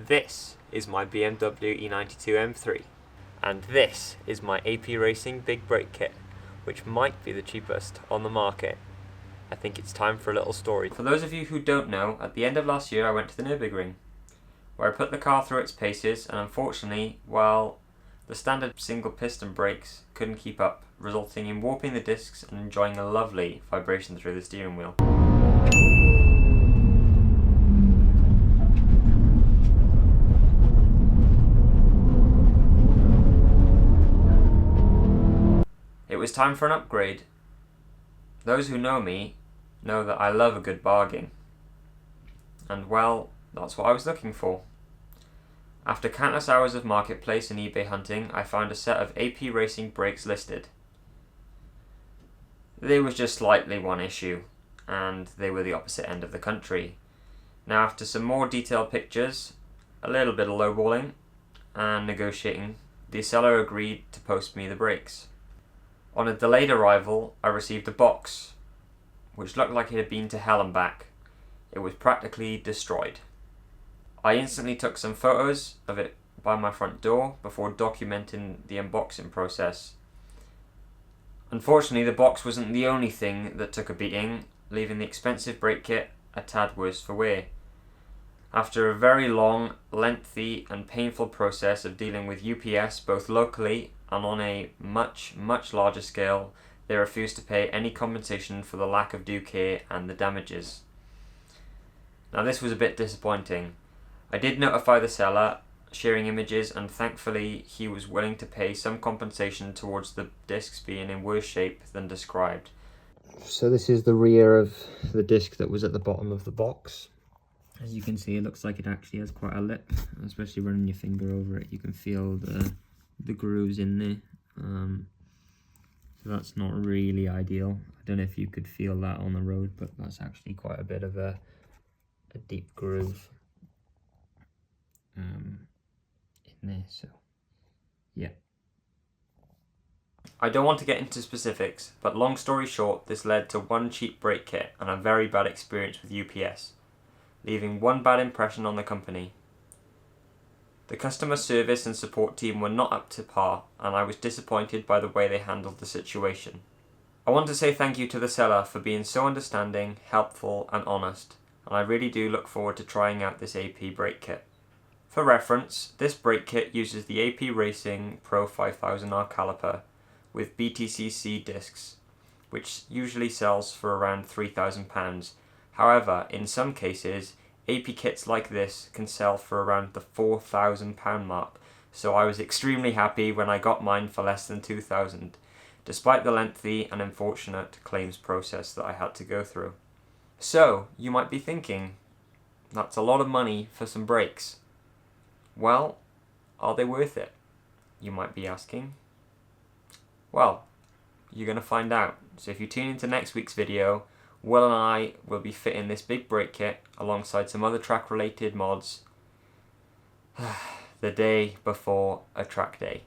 This is my BMW E92 M3, and this is my AP Racing big brake kit, which might be the cheapest on the market. I think it's time for a little story. For those of you who don't know, at the end of last year I went to the Nurburgring, where I put the car through its paces, and unfortunately, well, the standard single piston brakes couldn't keep up, resulting in warping the discs and enjoying a lovely vibration through the steering wheel. It was time for an upgrade. Those who know me know that I love a good bargain. And well, that's what I was looking for. After countless hours of marketplace and eBay hunting, I found a set of AP Racing brakes listed. There was just slightly one issue, and they were the opposite end of the country. Now, after some more detailed pictures, a little bit of lowballing, and negotiating, the seller agreed to post me the brakes. On a delayed arrival, I received a box, which looked like it had been to hell and back. It was practically destroyed. I instantly took some photos of it by my front door before documenting the unboxing process. Unfortunately, the box wasn't the only thing that took a beating, leaving the expensive brake kit a tad worse for wear. After a very long, lengthy and painful process of dealing with UPS both locally and on a much larger scale, they refused to pay any compensation for the lack of due care and the damages. Now, this was a bit disappointing. I did notify the seller, sharing images, and thankfully he was willing to pay some compensation towards the discs being in worse shape than described. So this is the rear of the disc that was at the bottom of the box. As you can see, it looks like it actually has quite a lip, especially running your finger over it. You can feel the grooves in there. So that's not really ideal. I don't know if you could feel that on the road, but that's actually quite a bit of a deep groove in there, so yeah. I don't want to get into specifics, but long story short, this led to one cheap brake kit and a very bad experience with UPS, leaving one bad impression on the company. The customer service and support team were not up to par, and I was disappointed by the way they handled the situation. I want to say thank you to the seller for being so understanding, helpful and honest, and I really do look forward to trying out this AP brake kit. For reference, this brake kit uses the AP Racing Pro 5000R caliper with BTCC discs, which usually sells for around £3,000. However, in some cases, AP kits like this can sell for around the £4,000 mark, so I was extremely happy when I got mine for less than £2,000, despite the lengthy and unfortunate claims process that I had to go through. So, you might be thinking, that's a lot of money for some brakes. Well, are they worth it? You might be asking. Well, you're going to find out. So if you tune into next week's video, Will and I will be fitting this big brake kit alongside some other track related mods the day before a track day.